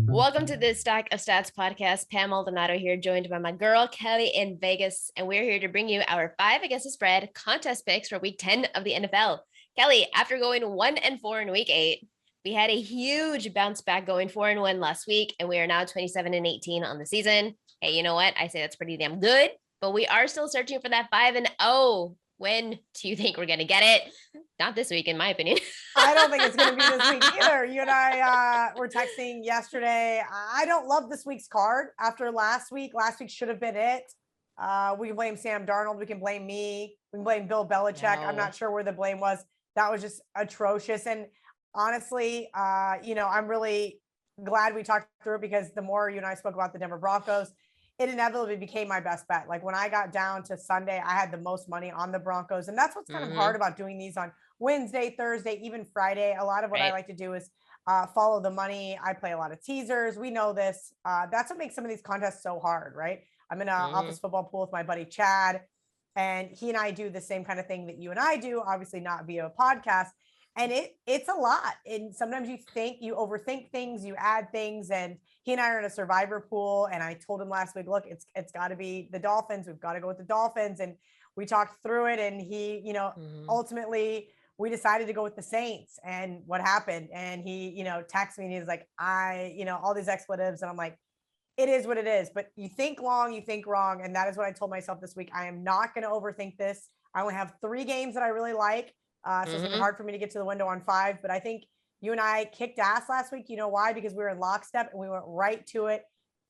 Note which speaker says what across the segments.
Speaker 1: Welcome to this Stack of Stats podcast. Pam Maldonado here, joined by my girl, Kelly in Vegas. And we're here to bring you our 5 against the spread contest picks for week 10 of the NFL. Kelly, after going 1-4 in week 8, we had a huge bounce back going 4-1 last week, and we are now 27-18 on the season. Hey, you know what? I say that's pretty damn good, but we are still searching for that 5-0. When do you think we're going to get it? Not this week, in my opinion.
Speaker 2: I don't think it's going to be this week either. You and I were texting yesterday. I don't love this week's card after last week. Last week should have been it. We can blame Sam Darnold. We can blame me. We can blame Bill Belichick.
Speaker 1: No.
Speaker 2: I'm not sure where the blame was. That was just atrocious. And honestly, I'm really glad we talked through it, because the more you and I spoke about the Denver Broncos, it inevitably became my best bet. Like when I got down to Sunday, I had the most money on the Broncos. And that's what's kind of hard about doing these on Wednesday, Thursday, even Friday. A lot of what I like to do is follow the money. I play a lot of teasers. We know this. That's what makes some of these contests so hard, right? I'm in an office football pool with my buddy Chad, and he and I do the same kind of thing that you and I do, obviously not via a podcast. And it's a lot. And sometimes you overthink things, you add things. And he and I are in a survivor pool. And I told him last week, look, it's got to be the Dolphins. We've got to go with the Dolphins. And we talked through it. And he, ultimately we decided to go with the Saints. And what happened? And he, texted me and he's like, all these expletives. And I'm like, it is what it is. But you think long, you think wrong. And that is what I told myself this week. I am not going to overthink this. I only have 3 games that I really like. So it's gonna be hard for me to get to the window on 5, but I think you and I kicked ass last week. You know why? Because we were in lockstep and we went right to it,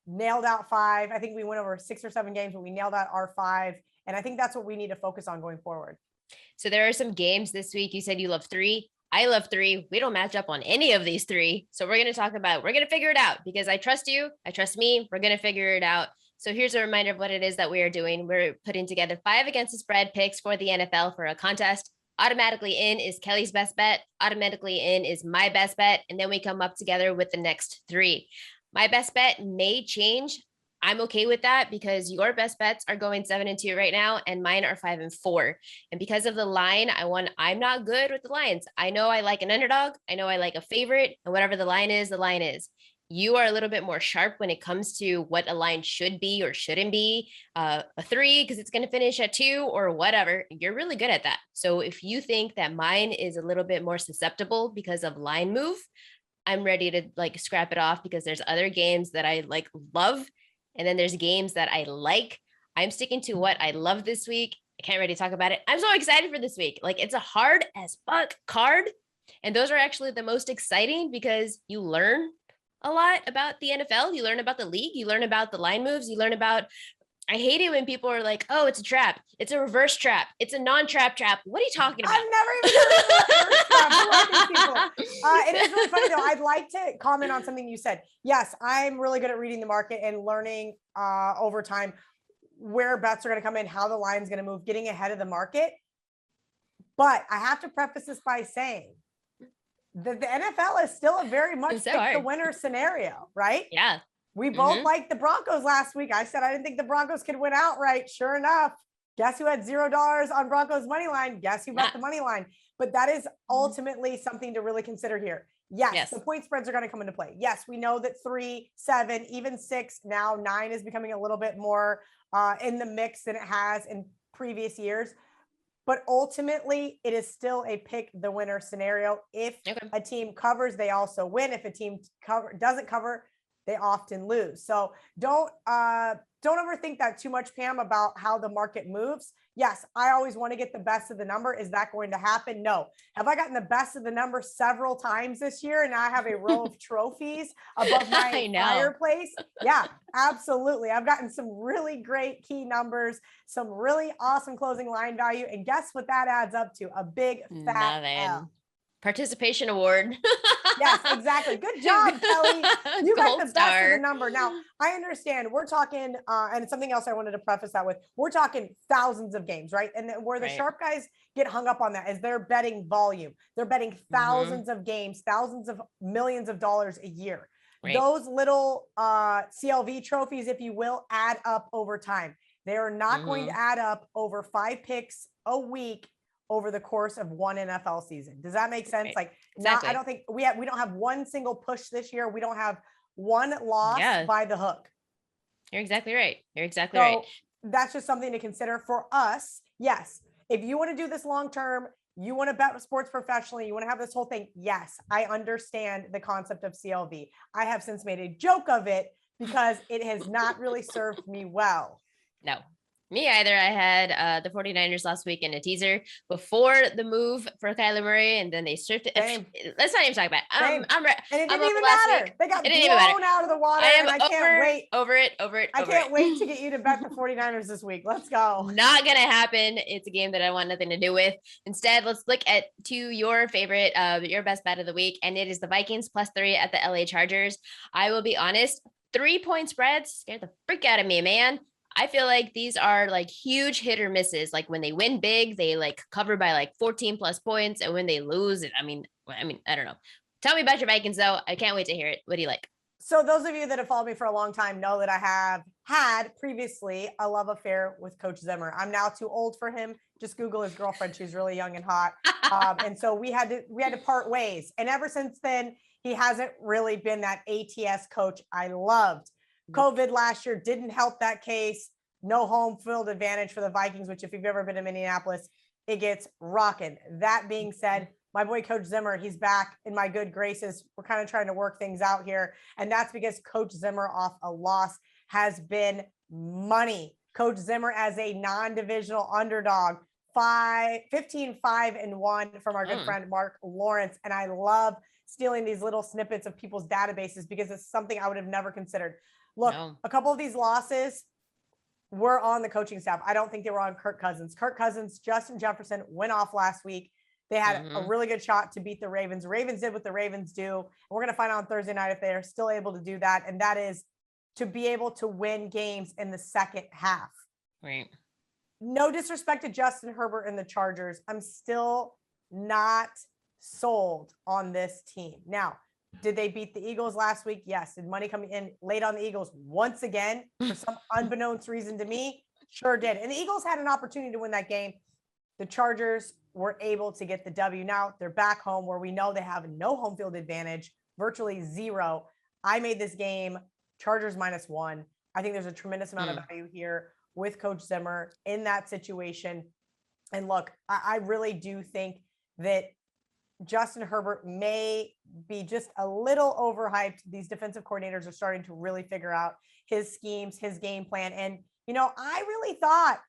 Speaker 2: nailed out 5. I think we went over 6 or 7 games, but we nailed out our 5. And I think that's what we need to focus on going forward.
Speaker 1: So there are some games this week. You said you love 3. I love 3. We don't match up on any of these 3. So we're going to figure it out, because I trust you. I trust me. We're going to figure it out. So here's a reminder of what it is that we are doing. We're putting together 5 against the spread picks for the NFL for a contest. Automatically in is Kelly's best bet. Automatically in is my best bet. And then we come up together with the next 3. My best bet may change. I'm okay with that, because your best bets are going 7-2 right now, and mine are 5-4. And because of the line, I'm not good with the lines. I know I like an underdog. I know I like a favorite, and whatever the line is, the line is. You are a little bit more sharp when it comes to what a line should be or shouldn't be. A 3 because it's going to finish at 2 or whatever. You're really good at that. So if you think that mine is a little bit more susceptible because of line move, I'm ready to scrap it off, because there's other games that I love. And then there's games that I like. I'm sticking to what I love this week. I can't really talk about it. I'm so excited for this week. It's a hard as fuck card. And those are actually the most exciting, because you learn a lot about the NFL. You learn about the league. You learn about the line moves. You learn about, I hate it when people are like, oh, it's a trap. It's a reverse trap. It's a non-trap trap. What are you talking about?
Speaker 2: I've never even heard of a reverse trap. Who are these people? It is really funny though. I'd like to comment on something you said. Yes, I'm really good at reading the market and learning over time where bets are going to come in, how the line's going to move, getting ahead of the market. But I have to preface this by saying, the NFL is still a very much pick the winner scenario, right?
Speaker 1: Yeah.
Speaker 2: We both liked the Broncos last week. I said I didn't think the Broncos could win outright. Sure enough, guess who had $0 on Broncos money line? Guess who got the money line? But that is ultimately something to really consider here. Yes, the point spreads are going to come into play. Yes, we know that 3, 7, even 6, now 9 is becoming a little bit more in the mix than it has in previous years. But ultimately, it is still a pick the winner scenario. If a team covers, they also win. If a team doesn't cover, they often lose. So don't overthink that too much, Pam, about how the market moves. Yes, I always want to get the best of the number. Is that going to happen? No. Have I gotten the best of the number several times this year, and now I have a row of trophies above my fireplace? Yeah, absolutely. I've gotten some really great key numbers, some really awesome closing line value. And guess what that adds up to? A big fat L.
Speaker 1: Participation award.
Speaker 2: Yes, exactly. Good job, Kelly. You got the best of the number. Now, I understand we're talking, and it's something else I wanted to preface that with. We're talking thousands of games, right? And where the sharp guys get hung up on that is they're betting volume. They're betting thousands of games, thousands of millions of dollars a year. Right. Those little CLV trophies, if you will, add up over time. They are not going to add up over 5 picks a week over the course of one NFL season. Does that make sense?
Speaker 1: Right.
Speaker 2: Like,
Speaker 1: Exactly.
Speaker 2: I don't think we don't have one single push this year. We don't have one loss by the hook.
Speaker 1: You're exactly right. Right.
Speaker 2: That's just something to consider for us. Yes. If you want to do this long term, you want to bet sports professionally, you want to have this whole thing. Yes, I understand the concept of CLV. I have since made a joke of it because it has not really served me well.
Speaker 1: No, me either. I had the 49ers last week in a teaser before the move for Kyler Murray, and then they stripped it.
Speaker 2: Same.
Speaker 1: Let's not even talk about it.
Speaker 2: And it didn't even
Speaker 1: last
Speaker 2: matter.
Speaker 1: Week.
Speaker 2: They got blown out of the water, and I can't wait.
Speaker 1: Over it.
Speaker 2: I can't wait to get you to bet the 49ers this week. Let's go.
Speaker 1: Not going to happen. It's a game that I want nothing to do with. Instead, let's look to your favorite, your best bet of the week, and it is the Vikings +3 at the LA Chargers. I will be honest, 3-point spreads scared the freak out of me, man. I feel like these are like huge hit or misses. Like when they win big, they like cover by like 14 plus points. And when they lose it, I mean, I don't know. Tell me about your Vikings though. I can't wait to hear it. What do you like?
Speaker 2: So those of you that have followed me for a long time know that I have had previously a love affair with Coach Zimmer. I'm now too old for him. Just Google his girlfriend. She's really young and hot. And so we had to part ways. And ever since then, he hasn't really been that ATS coach I loved. COVID last year didn't help that case. No home field advantage for the Vikings, which if you've ever been to Minneapolis, it gets rocking. That being said, my boy, Coach Zimmer, he's back in my good graces. We're kind of trying to work things out here. And that's because Coach Zimmer off a loss has been money. Coach Zimmer as a non-divisional underdog, 15-5-1 from our good friend, Mark Lawrence. And I love stealing these little snippets of people's databases because it's something I would have never considered. Look, a couple of these losses were on the coaching staff. I don't think they were on Kirk Cousins. Kirk Cousins, Justin Jefferson went off last week. They had a really good shot to beat the Ravens. The Ravens did what the Ravens do. And we're going to find out on Thursday night if they are still able to do that. And that is to be able to win games in the second half.
Speaker 1: Right.
Speaker 2: No disrespect to Justin Herbert and the Chargers. I'm still not sold on this team. Now, did they beat the Eagles last week? Yes. Did money come in late on the Eagles once again for some unbeknownst reason to me? Sure did. And the Eagles had an opportunity to win that game. The Chargers were able to get the W. Now they're back home where we know they have no home field advantage, virtually zero. I made this game Chargers -1. I think there's a tremendous amount of value here with Coach Zimmer in that situation. And look, I really do think that Justin Herbert may be just a little overhyped. These defensive coordinators are starting to really figure out his schemes, his game plan. And, I really thought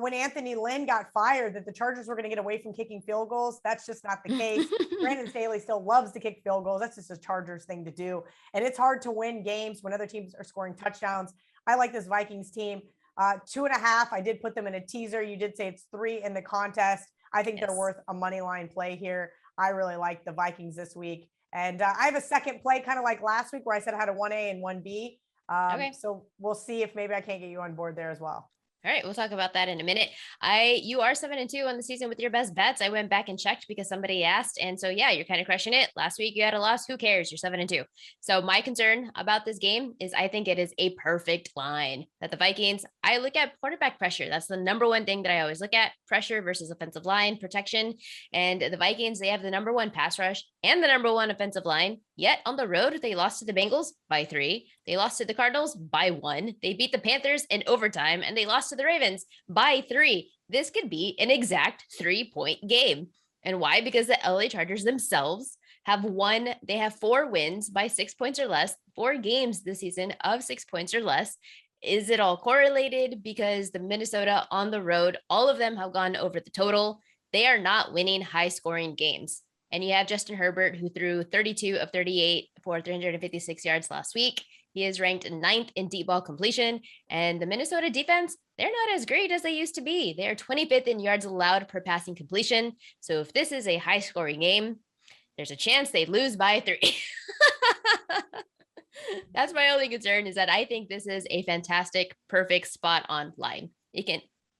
Speaker 2: when Anthony Lynn got fired that the Chargers were going to get away from kicking field goals. That's just not the case. Brandon Staley still loves to kick field goals. That's just a Chargers thing to do. And it's hard to win games when other teams are scoring touchdowns. I like this Vikings team. 2.5. I did put them in a teaser. You did say it's 3 in the contest. I think they're worth a money line play here. I really like the Vikings this week. And I have a second play, kind of like last week where I said I had a 1A and 1B. So we'll see if maybe I can't get you on board there as well.
Speaker 1: All right, we'll talk about that in a minute. You are 7-2 on the season with your best bets. I went back and checked because somebody asked. And so, yeah, you're kind of crushing it. Last week you had a loss. Who cares? You're 7-2. So my concern about this game is I think it is a perfect line that the Vikings, I look at quarterback pressure. That's the number one thing that I always look at, pressure versus offensive line protection. And the Vikings, they have the number one pass rush and the number one offensive line. Yet on the road, they lost to the Bengals by 3. They lost to the Cardinals by 1. They beat the Panthers in overtime, and they lost to the Ravens by 3. This could be an exact 3-point game. And why? Because the LA Chargers themselves have won. They have 4 wins by 6 points or less, 4 games this season of 6 points or less. Is it all correlated? Because the Minnesota on the road, all of them have gone over the total. They are not winning high scoring games. And you have Justin Herbert, who threw 32 of 38 for 356 yards last week. He is ranked 9th in deep ball completion. And the Minnesota defense, they're not as great as they used to be. They are 25th in yards allowed per passing completion. So if this is a high scoring game, there's a chance they lose by 3. That's my only concern, is that I think this is a fantastic, perfect spot on line.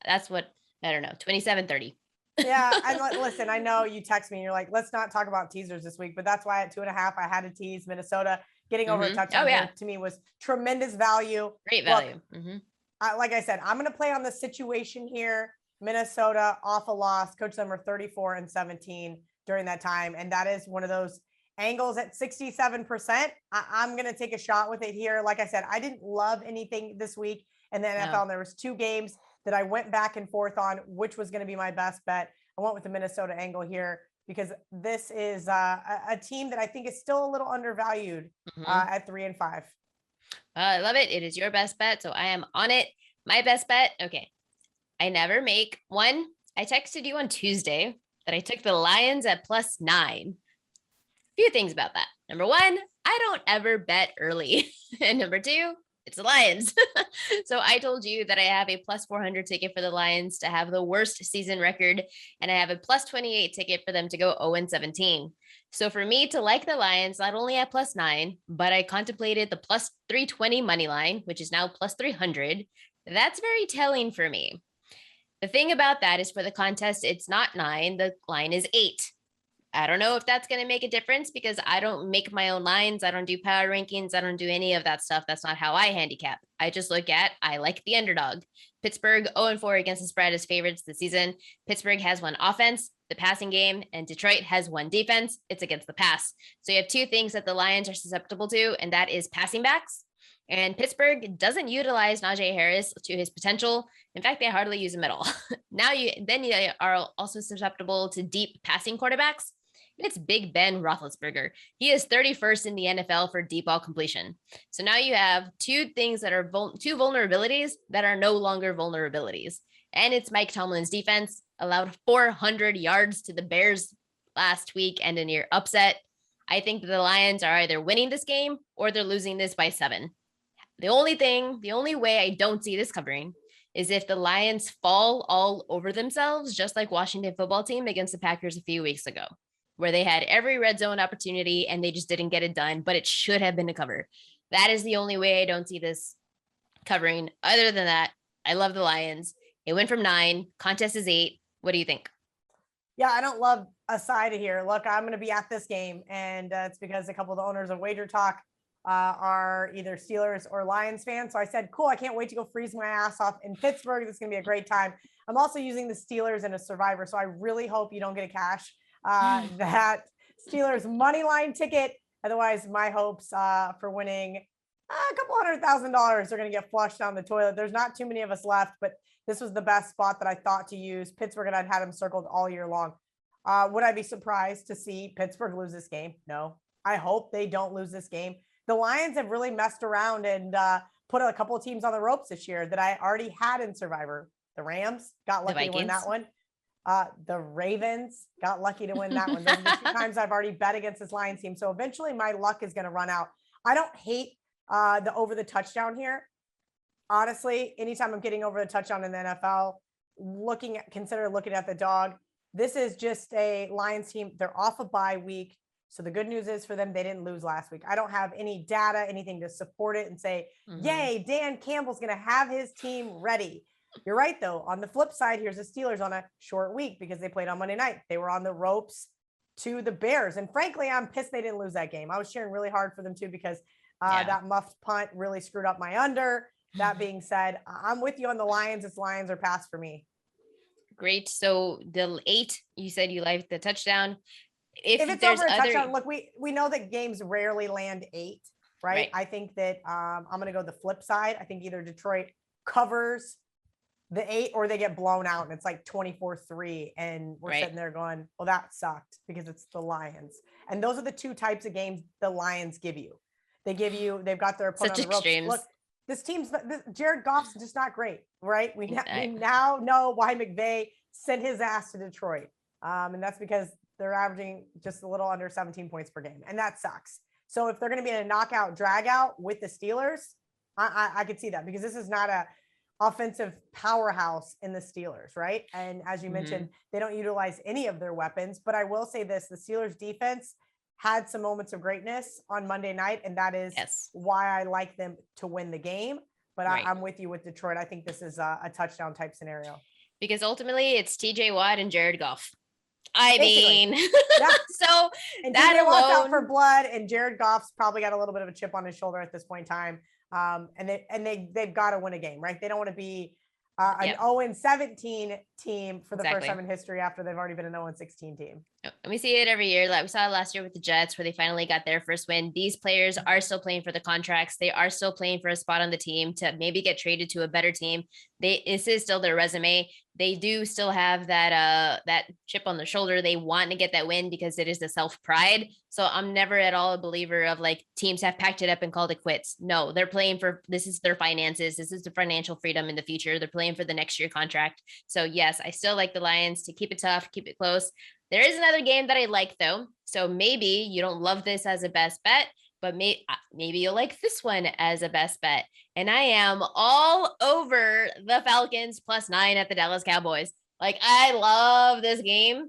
Speaker 1: That's what, I don't know, 27-30.
Speaker 2: Yeah. And listen, I know you text me and you're like, let's not talk about teasers this week, but that's why at 2.5, I had to tease Minnesota. Getting over a touchdown to me was tremendous value.
Speaker 1: Great value.
Speaker 2: Look, like I said, I'm going to play on the situation here. Minnesota off a loss, coach them were 34-17 during that time. And that is one of those angles at 67%. I'm going to take a shot with it here. Like I said, I didn't love anything this week in the NFL.
Speaker 1: No.
Speaker 2: And there was 2 games that I went back and forth on which was going to be my best bet. I went with the Minnesota angle here because this is a team that I think is still a little undervalued at 3-5.
Speaker 1: I love it. It is your best bet. So I am on it. My best bet. Okay. I never make one. I texted you on Tuesday that I took the Lions at +9. Few things about that. Number 1, I don't ever bet early. And number 2, it's the Lions. So I told you that I have a +400 ticket for the Lions to have the worst season record. And I have a +28 ticket for them to go 0-17. So for me to like the Lions, not only at +9, but I contemplated the +320 money line, which is now +300. That's very telling for me. The thing about that is for the contest, it's not 9. The line is 8. I don't know if that's going to make a difference because I don't make my own lines. I don't do power rankings. I don't do any of that stuff. That's not how I handicap. I just look at, I like the underdog. Pittsburgh 0-4 against the spread as favorites this season. Pittsburgh has 1 offense, the passing game, and Detroit has 1 defense. It's against the pass. So you have 2 things that the Lions are susceptible to, and that is passing backs. And Pittsburgh doesn't utilize Najee Harris to his potential. In fact, they hardly use him at all. You are also susceptible to deep passing quarterbacks. It's Big Ben Roethlisberger. He is 31st in the NFL for deep ball completion. So now you have 2 things that are 2 vulnerabilities that are no longer vulnerabilities. And it's Mike Tomlin's defense allowed 400 yards to the Bears last week and a near upset. I think the Lions are either winning this game or they're losing this by 7. The only way I don't see this covering is if the Lions fall all over themselves, just like Washington football team against the Packers a few weeks ago, where they had every red zone opportunity and they just didn't get it done, but it should have been a cover. That is the only way I don't see this covering. Other than that, I love the Lions. It went from 9, contest is 8. What do you think?
Speaker 2: Yeah, I don't love a side here. Look, I'm going to be at this game, and it's because a couple of the owners of Wager Talk are either Steelers or Lions fans. So I said, cool, I can't wait to go freeze my ass off in Pittsburgh. This is going to be a great time. I'm also using the Steelers in a survivor. So I really hope you don't get a cash that Steelers money line ticket. Otherwise, my hopes for winning a couple $100,000 are going to get flushed down the toilet. There's not too many of us left, but this was the best spot that I thought to use. Pittsburgh, and I'd had them circled all year long. Would I be surprised to see Pittsburgh lose this game? No. I hope they don't lose this game. The Lions have really messed around and put a couple of teams on the ropes this year that I already had in Survivor. The Rams got lucky to win that one. The Ravens got lucky to win that one. Those are the 2 times I've already bet against this Lions team. So eventually my luck is going to run out. I don't hate the over the touchdown here. Honestly, anytime I'm getting over the touchdown in the NFL, consider looking at the dog. This is just a Lions team. They're off a bye week. So the good news is for them, they didn't lose last week. I don't have any data, anything to support it and say, yay, Dan Campbell's going to have his team ready. You're right, though. On the flip side, here's the Steelers on a short week because they played on Monday night. They were on the ropes to the Bears. And frankly, I'm pissed they didn't lose that game. I was cheering really hard for them, too, because that muffed punt really screwed up my under. That being said, I'm with you on the Lions. It's Lions or pass for me.
Speaker 1: Great. So the 8, you said you liked the touchdown.
Speaker 2: If it's over a touchdown, look, we know that games rarely land 8, right? I think that I'm going to go the flip side. I think either Detroit covers the 8 or they get blown out and it's like 24-3 and we're sitting there going, well, that sucked because it's the Lions. And those are the 2 types of games the Lions give you. They've got their opponent on the ropes. Look, this Jared Goff's just not great, right? We now know why McVay sent his ass to Detroit. And that's because they're averaging just a little under 17 points per game. And that sucks. So if they're going to be in a knockout drag out with the Steelers, I could see that because this is not a offensive powerhouse in the Steelers, right? And as you mentioned, they don't utilize any of their weapons. But I will say this, the Steelers defense had some moments of greatness on Monday night. And that is why I like them to win the game. But I'm with you with Detroit. I think this is a touchdown type scenario.
Speaker 1: Because ultimately it's TJ Watt and Jared Goff. I mean, so
Speaker 2: and that alone, watch out for blood, and Jared Goff's probably got a little bit of a chip on his shoulder at this point in time. And they've got to win a game, right? They don't want to be an 0-17 team for the first
Speaker 1: Exactly.
Speaker 2: time in history after they've already been an 0-16 team.
Speaker 1: And we see it every year. Like we saw it last year with the Jets, where they finally got their first win. These players are still playing for the contracts. They are still playing for a spot on the team to maybe get traded to a better team. This is still their resume. They do still have that chip on their shoulder. They want to get that win because it is the self pride. So I'm never at all a believer of like teams have packed it up and called it quits. No, they're playing for, this is their finances. This is the financial freedom in the future. They're playing for the next year contract. So yes, I still like the Lions to keep it tough, keep it close. There is another game that I like though. So maybe you don't love this as a best bet, but maybe you'll like this one as a best bet. And I am all over the Falcons +9 at the Dallas Cowboys. Like, I love this game.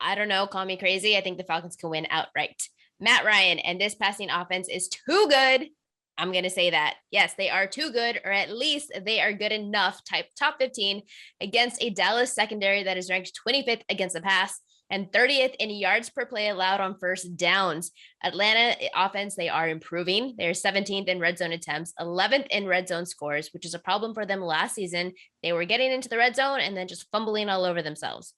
Speaker 1: I don't know, call me crazy. I think the Falcons can win outright. Matt Ryan and this passing offense is too good. I'm going to say that. Yes, they are too good, or at least they are good enough, type top 15 against a Dallas secondary that is ranked 25th against the pass and 30th in yards per play allowed on first downs. Atlanta offense, they are improving. They're 17th in red zone attempts, 11th in red zone scores, which is a problem for them last season. They were getting into the red zone and then just fumbling all over themselves.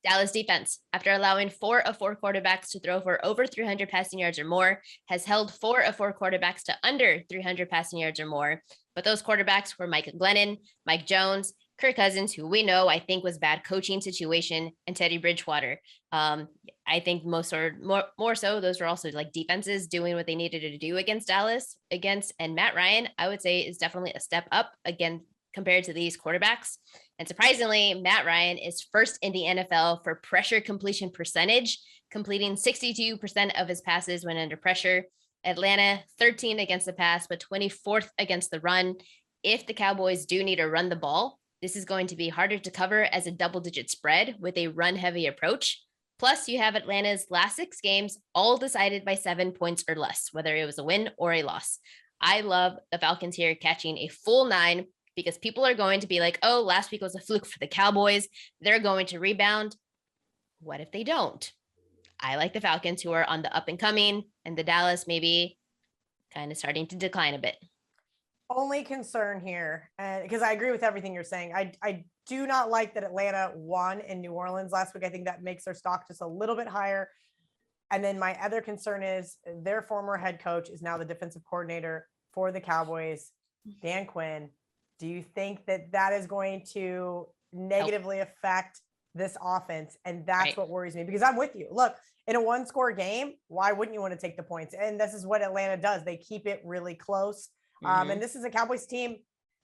Speaker 1: Dallas defense, after allowing 4 of 4 quarterbacks to throw for over 300 passing yards or more, has held 4 of 4 quarterbacks to under 300 passing yards or more. But those quarterbacks were Mike Glennon, Mike Jones, Kirk Cousins, who we know I think was bad coaching situation, and Teddy Bridgewater. I think more so, those were also like defenses doing what they needed to do against Dallas. And Matt Ryan, I would say, is definitely a step up again compared to these quarterbacks. And surprisingly, Matt Ryan is first in the NFL for pressure completion percentage, completing 62% of his passes when under pressure. Atlanta, 13 against the pass, but 24th against the run. If the Cowboys do need to run the ball, this is going to be harder to cover as a double-digit spread with a run-heavy approach. Plus, you have Atlanta's last 6 games all decided by 7 points or less, whether it was a win or a loss. I love the Falcons here catching a full 9 because people are going to be like, oh, last week was a fluke for the Cowboys. They're going to rebound. What if they don't? I like the Falcons, who are on the up and coming, and the Dallas maybe kind of starting to decline a bit.
Speaker 2: Only concern here, and because I agree with everything you're saying, I do not like that Atlanta won in New Orleans last week. I think that makes their stock just a little bit higher. And then my other concern is their former head coach is now the defensive coordinator for the Cowboys, Dan Quinn. Do you think that that is going to negatively affect this offense? And that's what worries me, because I'm with you. Look, in a 1-score game, why wouldn't you want to take the points? And this is what Atlanta does. They keep it really close. And this is a Cowboys team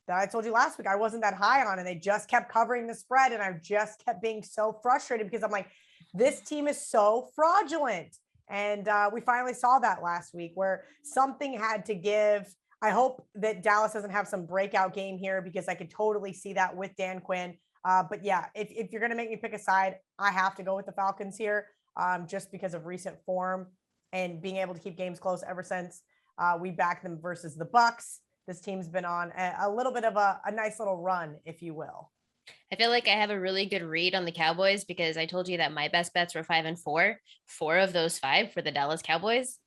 Speaker 2: that I told you last week I wasn't that high on, and they just kept covering the spread. And I just kept being so frustrated because I'm like, this team is so fraudulent. And we finally saw that last week where something had to give. I hope that Dallas doesn't have some breakout game here, because I could totally see that with Dan Quinn. But yeah, if you're going to make me pick a side, I have to go with the Falcons here, just because of recent form and being able to keep games close ever since we backed them versus the Bucs. This team's been on a little bit of a nice little run, if you will.
Speaker 1: I feel like I have a really good read on the Cowboys because I told you that my best bets were 5 and 4. 4 of those 5 for the Dallas Cowboys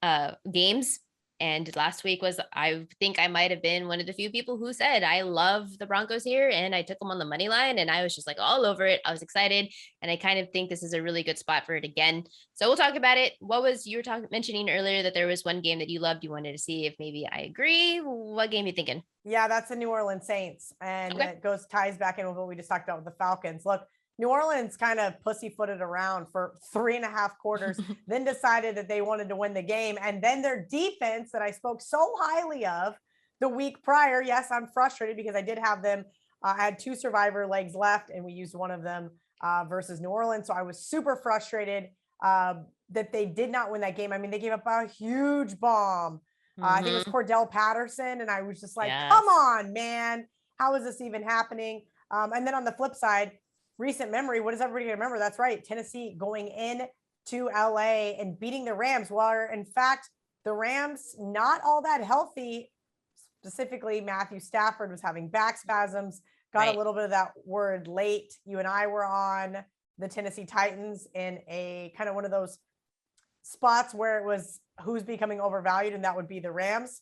Speaker 1: games. And last week was, I think I might have been one of the few people who said, I love the Broncos here. And I took them on the money line and I was just like all over it. I was excited. And I kind of think this is a really good spot for it again. So we'll talk about it. What was, you were mentioning earlier that there was one game that you loved. You wanted to see if maybe I agree. What game are you thinking?
Speaker 2: Yeah, that's the New Orleans Saints. And it ties back in with what we just talked about with the Falcons. Look, New Orleans kind of pussyfooted around for 3.5 quarters, then decided that they wanted to win the game. And then their defense that I spoke so highly of the week prior. Yes, I'm frustrated because I did have them. I had 2 survivor legs left and we used one of them versus New Orleans. So I was super frustrated that they did not win that game. I mean, they gave up a huge bomb. I think it was Cordell Patterson. And I was just like, come on, man. How is this even happening? And then on the flip side, recent memory, what is everybody going to remember? That's right. Tennessee going in to LA and beating the Rams. Well, in fact, the Rams not all that healthy. Specifically, Matthew Stafford was having back spasms. Got a little bit of that word late. You and I were on the Tennessee Titans in a kind of one of those spots where it was who's becoming overvalued, and that would be the Rams.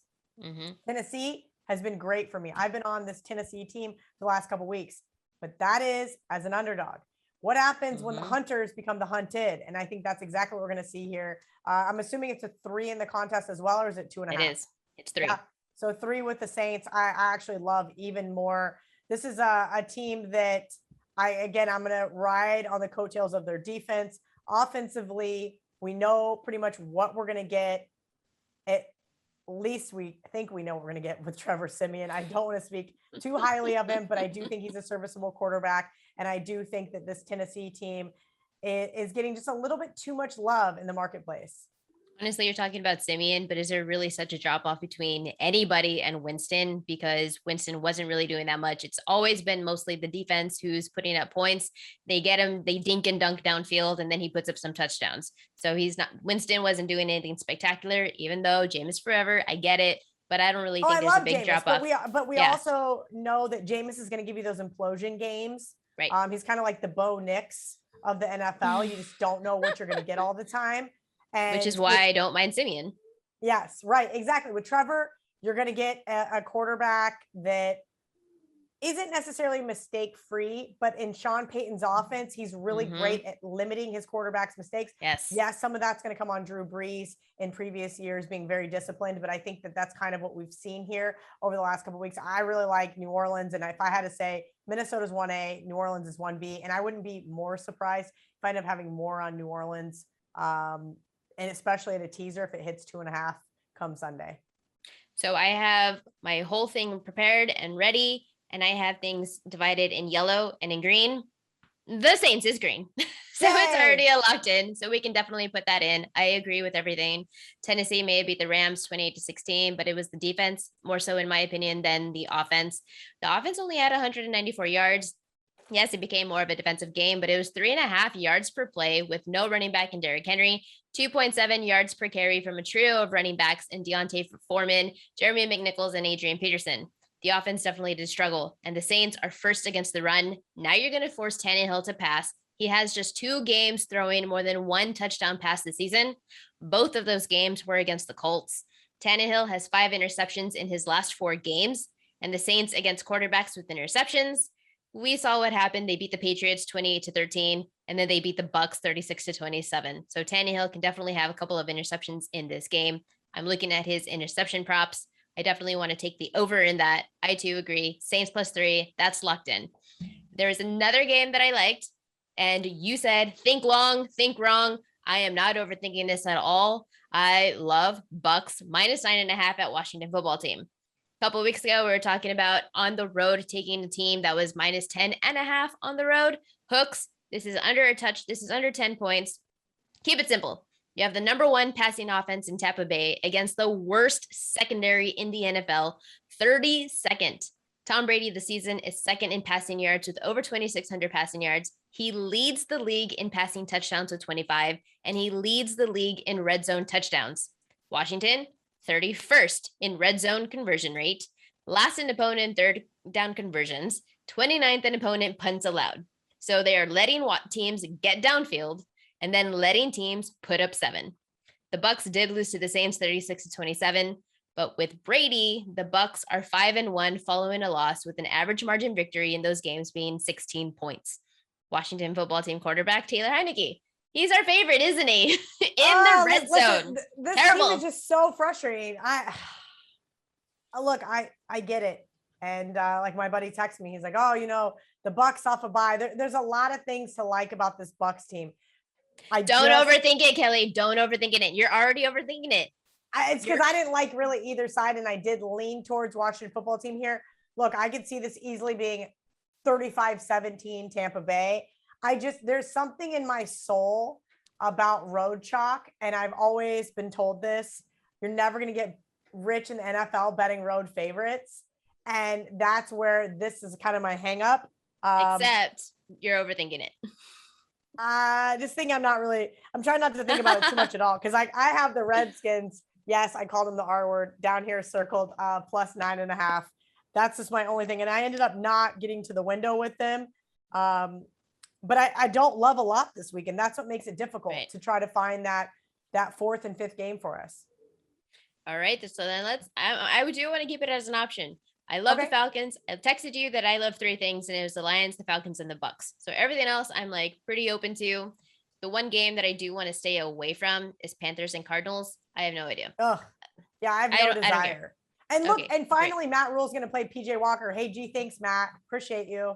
Speaker 2: Tennessee has been great for me. I've been on this Tennessee team the last couple of weeks. but that is as an underdog. What happens when the
Speaker 1: Mhm.
Speaker 2: hunters become the hunted? And I think that's exactly what we're going to see here. I'm assuming it's a 3 in the contest as well, or is it 2.5?
Speaker 1: It is. It's 3.
Speaker 2: Yeah. So 3 with the Saints. I actually love even more. This is a team that I'm going to ride on the coattails of their defense. Offensively, we know pretty much what we're going to get. At least we think we know what we're going to get with Trevor Siemian. I don't want to speak too highly of him, but I do think he's a serviceable quarterback. And I do think that this Tennessee team is getting just a little bit too much love in the marketplace.
Speaker 1: Honestly, you're talking about Simeon, but is there really such a drop off between anybody and Winston? Because Winston wasn't really doing that much. It's always been mostly the defense who's putting up points. They get him, they dink and dunk downfield, and then he puts up some touchdowns. So Winston wasn't doing anything spectacular, even though Jameis forever. I get it, but I don't really think there's a big drop off.
Speaker 2: But we also know that Jameis is going to give you those implosion games.
Speaker 1: Right.
Speaker 2: He's kind of like the Bo Nix of the NFL. You just don't know what you're going to get all the time. And
Speaker 1: which is why I don't mind Simeon.
Speaker 2: Yes, right. Exactly. With Trevor, you're going to get a quarterback that isn't necessarily mistake free, but in Sean Payton's offense, he's really great at limiting his quarterback's mistakes.
Speaker 1: Yes.
Speaker 2: Some of that's going to come on Drew Brees in previous years being very disciplined, but I think that that's kind of what we've seen here over the last couple of weeks. I really like New Orleans. And if I had to say Minnesota's 1A, New Orleans is 1B, and I wouldn't be more surprised if I end up having more on New Orleans. And especially at a teaser if it hits 2.5 come Sunday.
Speaker 1: So I have my whole thing prepared and ready, and I have things divided in yellow and in green. The Saints is green. So
Speaker 2: Yay!
Speaker 1: It's already a locked in. So we can definitely put that in. I agree with everything. Tennessee may have beat the Rams 28-16, but it was the defense more so, in my opinion, than the offense. The offense only had 194 yards. Yes, it became more of a defensive game, but it was 3.5 yards per play with no running back in Derrick Henry, 2.7 yards per carry from a trio of running backs in Deontay Foreman, Jeremy McNichols, and Adrian Peterson. The offense definitely did struggle, and the Saints are first against the run. Now you're going to force Tannehill to pass. He has just 2 games throwing more than 1 touchdown pass this season. Both of those games were against the Colts. Tannehill has 5 interceptions in his last 4 games, and the Saints against quarterbacks with interceptions. We saw what happened. They beat the Patriots 28-13, and then they beat the Bucs 36-27. So Tannehill can definitely have a couple of interceptions in this game. I'm looking at his interception props. I definitely want to take the over in that. I too agree. Saints +3, that's locked in. There is another game that I liked, and you said, think long, think wrong. I am not overthinking this at all. I love Bucs -9.5 at Washington football team. A couple of weeks ago, we were talking about on the road taking a team that was -10.5 on the road. Hooks, this is under a touch. This is under 10 points. Keep it simple. You have the number 1 passing offense in Tampa Bay against the worst secondary in the NFL, 32nd. Tom Brady this season is 2nd in passing yards with over 2,600 passing yards. He leads the league in passing touchdowns with 25, and he leads the league in red zone touchdowns. Washington, 31st in red zone conversion rate, last in opponent third down conversions, 29th in opponent punts allowed. So they are letting teams get downfield and then letting teams put up 7. The Bucs did lose to the Saints 36-27, but with Brady, the Bucs are 5-1 following a loss with an average margin victory in those games being 16 points. Washington football team quarterback Taylor Heineke. He's our favorite, isn't he? In the red zone.
Speaker 2: This
Speaker 1: Terrible.
Speaker 2: team is just so frustrating. Look, I get it. And like my buddy texted me, he's like, oh, the Bucs off a bye. There's a lot of things to like about this Bucs team.
Speaker 1: Don't overthink it, Kelly. Don't overthink it. You're already overthinking it.
Speaker 2: It's because I didn't like really either side, and I did lean towards Washington football team here. Look, I could see this easily being 35-17 Tampa Bay. There's something in my soul about road chalk, and I've always been told this. You're never going to get rich in the NFL betting road favorites, and that's where this is kind of my hang up.
Speaker 1: Except you're overthinking it.
Speaker 2: This thing I'm trying not to think about it too much at all, because I have the Redskins. Yes, I called them the R word down here circled +9.5. That's just my only thing. And I ended up not getting to the window with them. But I don't love a lot this week. And that's what makes it difficult to try to find that 4th and 5th game for us.
Speaker 1: All right. So then I do want to keep it as an option. I love the
Speaker 2: Okay.
Speaker 1: Falcons. I texted you that I love three things, and it was the Lions, the Falcons, and the Bucks. So everything else I'm like pretty open to. The one game that I do want to stay away from is Panthers and Cardinals. I have no idea.
Speaker 2: Ugh. Yeah, I have no
Speaker 1: I don't care.
Speaker 2: desire. And look,
Speaker 1: Okay,
Speaker 2: and
Speaker 1: great.
Speaker 2: finally, Matt Rule's going to play PJ Walker. Hey, G, thanks, Matt. Appreciate you.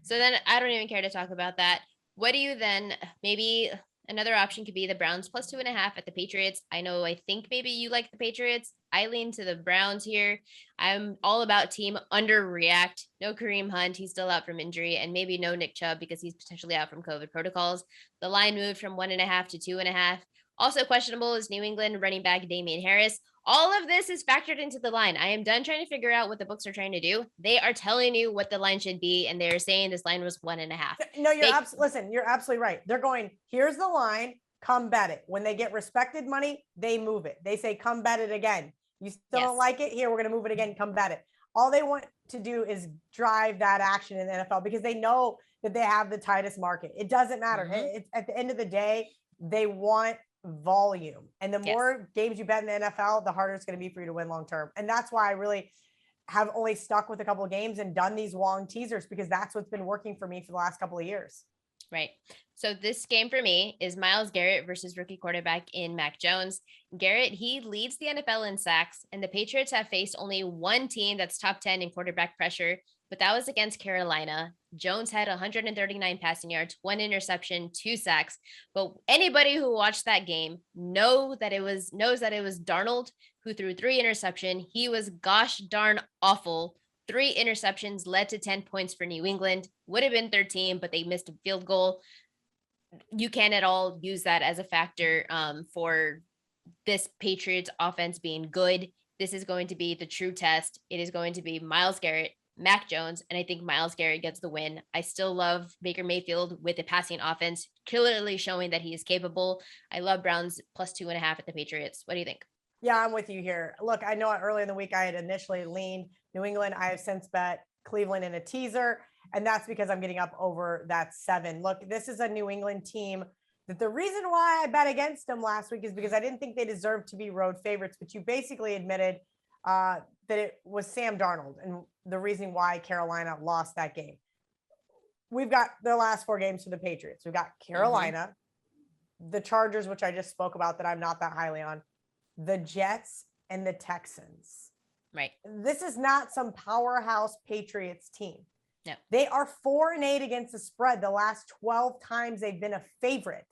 Speaker 1: So then I don't even care to talk about that. What do you then? Maybe another option could be the Browns plus 2.5 at the Patriots. I think maybe you like the Patriots. I lean to the Browns here. I'm all about team underreact. No Kareem Hunt. He's still out from injury, and maybe no Nick Chubb because he's potentially out from COVID protocols. The line moved from 1.5 to 2.5. Also questionable is New England running back Damian Harris. All of this is factored into the line. I am done trying to figure out what the books are trying to do. They are telling you what the line should be, and they're saying this line was 1.5.
Speaker 2: No, listen, you're absolutely right. They're going, here's the line, come bet it. When they get respected money, they move it. They say, come bet it again. You still don't like it? Here, we're going to move it again. Come bet it. All they want to do is drive that action in the NFL because they know that they have the tightest market. It doesn't matter. It's at the end of the day, they want volume. And the more games you bet in the NFL, the harder it's going to be for you to win long term. And that's why I really have only stuck with a couple of games and done these long teasers because that's what's been working for me for the last couple of years.
Speaker 1: Right. So this game for me is Myles Garrett versus rookie quarterback in Mac Jones. Garrett, he leads the NFL in sacks, and the Patriots have faced only one team that's top 10 in quarterback pressure, but that was against Carolina. Jones had 139 passing yards, 1 interception, 2 sacks. But anybody who watched that game knows that it was Darnold who threw 3 interceptions. He was gosh darn awful. 3 interceptions led to 10 points for New England. Would have been 13, but they missed a field goal. You can't at all use that as a factor for this Patriots offense being good. This is going to be the true test. It is going to be Myles Garrett, Mac Jones, and I think Myles Garrett gets the win. I still love Baker Mayfield with the passing offense, clearly showing that he is capable. I love Browns plus 2.5 at the Patriots. What do you think?
Speaker 2: Yeah, I'm with you here. Look, I know early in the week I had initially leaned New England. I have since bet Cleveland in a teaser, and that's because I'm getting up over that 7. Look, this is a New England team that the reason why I bet against them last week is because I didn't think they deserved to be road favorites, but you basically admitted that it was Sam Darnold and the reason why Carolina lost that game. We've got the last 4 games for the Patriots. We've got Carolina, the Chargers, which I just spoke about that I'm not that highly on, the Jets, and the Texans.
Speaker 1: Right.
Speaker 2: This is not some powerhouse Patriots team.
Speaker 1: No.
Speaker 2: They are 4-8 against the spread the last 12 times they've been a favorite.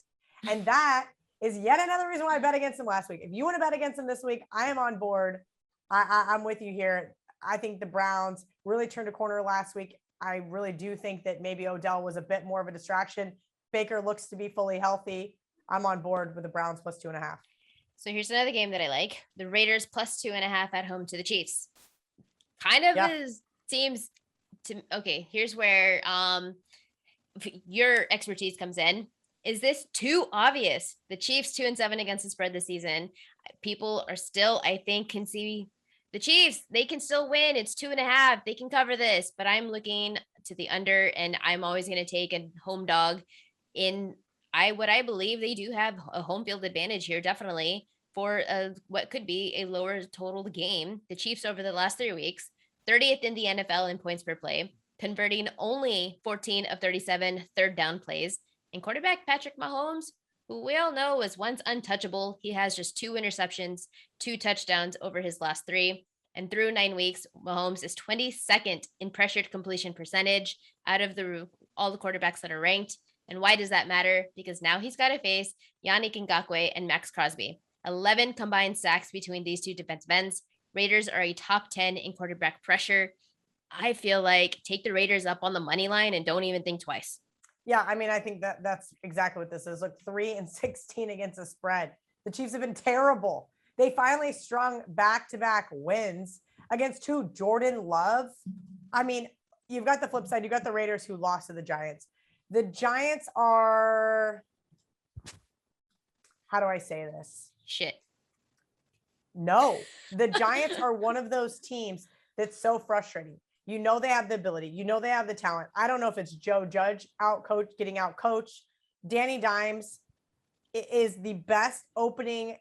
Speaker 2: And that is yet another reason why I bet against them last week. If you want to bet against them this week, I am on board. I'm with you here. I think the Browns really turned a corner last week. I really do think that maybe Odell was a bit more of a distraction. Baker looks to be fully healthy. I'm on board with the Browns plus 2.5.
Speaker 1: So here's another game that I like. The Raiders plus 2.5 at home to the Chiefs. Kind of seems to, okay, here's where your expertise comes in. Is this too obvious? The Chiefs 2-7 against the spread this season. People are still, I think, can see the Chiefs. They can still win. It's 2.5. They can cover this, but I'm looking to the under, and I'm always going to take a home dog in what I believe they do have a home field advantage here, definitely, for what could be a lower total game. The Chiefs over the last 3 weeks, 30th in the NFL in points per play, converting only 14 of 37 third down plays. And quarterback Patrick Mahomes, who we all know was once untouchable, he has just 2 interceptions, 2 touchdowns over his last 3. And through 9 weeks, Mahomes is 22nd in pressured completion percentage out of all the quarterbacks that are ranked. And why does that matter? Because now he's got to face Yannick Ngakoue and Max Crosby. 11 combined sacks between these 2 defensive ends. Raiders are a top 10 in quarterback pressure. I feel like take the Raiders up on the money line and don't even think twice.
Speaker 2: Yeah, I mean, I think that's exactly what this is. Look, 3-16 against the spread. The Chiefs have been terrible. They finally strung back-to-back wins against who? Jordan Love. I mean, you've got the flip side. You've got the Raiders who lost to the Giants. The Giants are, how do I say this?
Speaker 1: Shit.
Speaker 2: No, the Giants are one of those teams that's so frustrating. You know they have the ability. You know they have the talent. I don't know if it's Joe Judge getting out coached. Danny Dimes is the best opening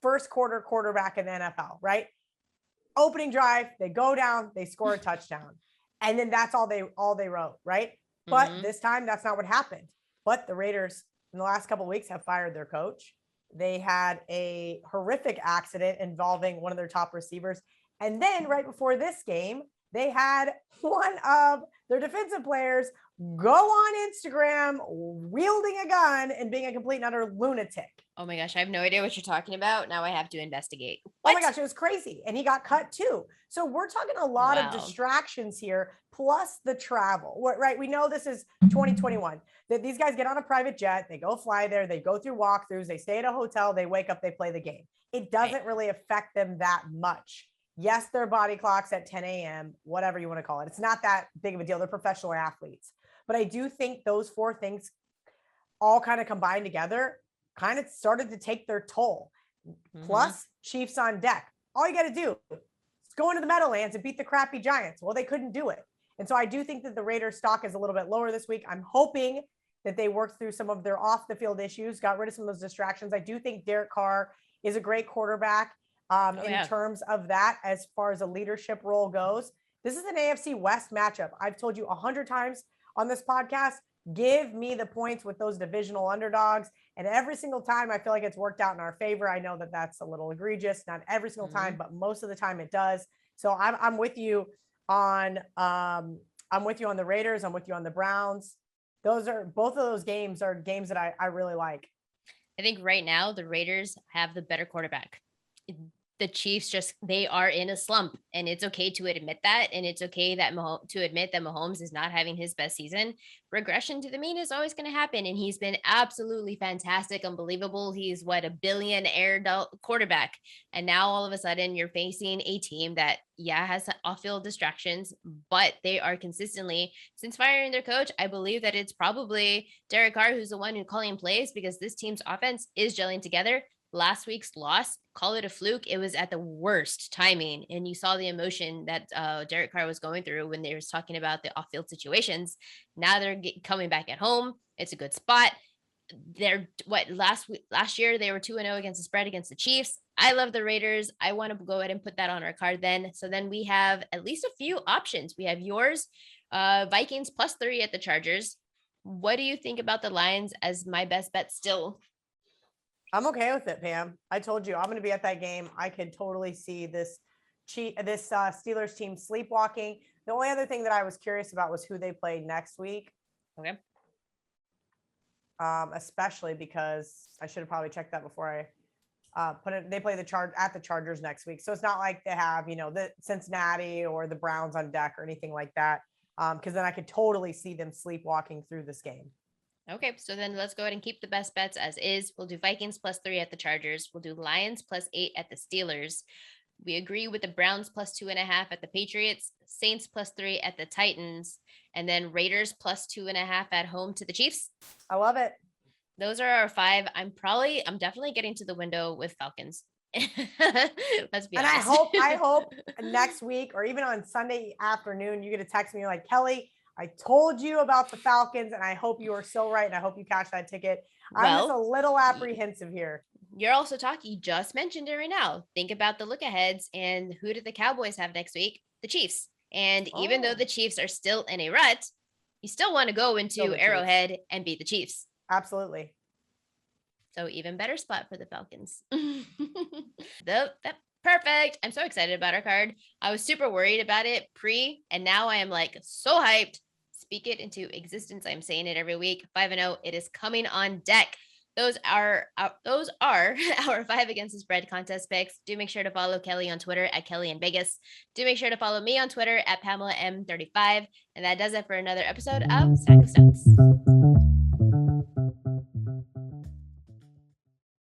Speaker 2: first quarter quarterback in the NFL, right? Opening drive, they go down, they score a touchdown. And then that's all they wrote, right? But this time, that's not what happened. But the Raiders in the last couple of weeks have fired their coach. They had a horrific accident involving one of their top receivers. And then right before this game, they had one of their defensive players go on Instagram wielding a gun and being a complete and utter lunatic.
Speaker 1: Oh my gosh, I have no idea what you're talking about. Now I have to investigate.
Speaker 2: What? Oh my gosh, it was crazy. And he got cut too. So we're talking a lot of distractions here, plus the travel, right? We know this is 2021, that these guys get on a private jet, they go fly there, they go through walkthroughs, they stay at a hotel, they wake up, they play the game. It doesn't really affect them that much. Yes, their body clocks at 10 a.m., whatever you want to call it. It's not that big of a deal. They're professional athletes. But I do think those four things all kind of combined together kind of started to take their toll. Plus, Chiefs on deck. All you got to do is go into the Meadowlands and beat the crappy Giants. Well, they couldn't do it. And so I do think that the Raiders stock is a little bit lower this week. I'm hoping that they worked through some of their off the field issues, got rid of some of those distractions. I do think Derek Carr is a great quarterback in terms of that, as far as a leadership role goes. This is an AFC West matchup. I've told you 100 times on this podcast, give me the points with those divisional underdogs. And every single time I feel like it's worked out in our favor. I know that that's a little egregious, not every single time, but most of the time it does. So I'm with you on the Raiders. I'm with you on the Browns. Both of those games are games that I really like.
Speaker 1: I think right now the Raiders have the better quarterback. The Chiefs they are in a slump, and it's okay to admit that. And it's okay to admit that Mahomes is not having his best season. Regression to the mean is always going to happen. And he's been absolutely fantastic, unbelievable. He's a billionaire quarterback. And now all of a sudden you're facing a team that has off-field distractions, but they are consistently, since firing their coach, I believe that it's probably Derek Carr who's the one who's calling plays, because this team's offense is gelling together. Last week's loss, call it a fluke. It was at the worst timing. And you saw the emotion that Derek Carr was going through when they was talking about the off-field situations. Now they're coming back at home. It's a good spot. Last year they were 2-0 against the spread against the Chiefs. I love the Raiders. I want to go ahead and put that on our card then. So then we have at least a few options. We have yours, Vikings +3 at the Chargers. What do you think about the Lions as my best bet still?
Speaker 2: I'm okay with it, Pam. I told you I'm going to be at that game. I could totally see this Steelers team sleepwalking. The only other thing that I was curious about was who they played next week.
Speaker 1: Okay.
Speaker 2: Especially because I should have probably checked that before I put it. They play the Chargers next week, so it's not like they have the Cincinnati or the Browns on deck or anything like that. Because then I could totally see them sleepwalking through this game.
Speaker 1: Okay, so then let's go ahead and keep the best bets as is. We'll do Vikings +3 at the Chargers. We'll do Lions +8 at the Steelers. We agree with the Browns +2.5 at the Patriots, Saints +3 at the Titans, and then Raiders +2.5 at home to the Chiefs.
Speaker 2: I love it.
Speaker 1: Those are our 5. I'm definitely getting to the window with Falcons. Let's be honest.
Speaker 2: And I hope next week or even on Sunday afternoon, you get a text me like, Kelly, I told you about the Falcons, and I hope you are so right, and I hope you cash that ticket. I'm just a little apprehensive here.
Speaker 1: You're also talking, you just mentioned it right now. Think about the look aheads, and who do the Cowboys have next week? The Chiefs. And even though the Chiefs are still in a rut, you still want to go into Arrowhead and beat the Chiefs.
Speaker 2: Absolutely.
Speaker 1: So even better spot for the Falcons. Perfect. I'm so excited about our card. I was super worried about it and now I am so hyped. Speak it into existence. I'm saying it every week. 5-0. It is coming on deck. Those are our 5 against the spread contest picks. Do make sure to follow Kelly on Twitter at KellyInVegas. Do make sure to follow me on Twitter at PamelaM35. And that does it for another episode of Stack of Stocks.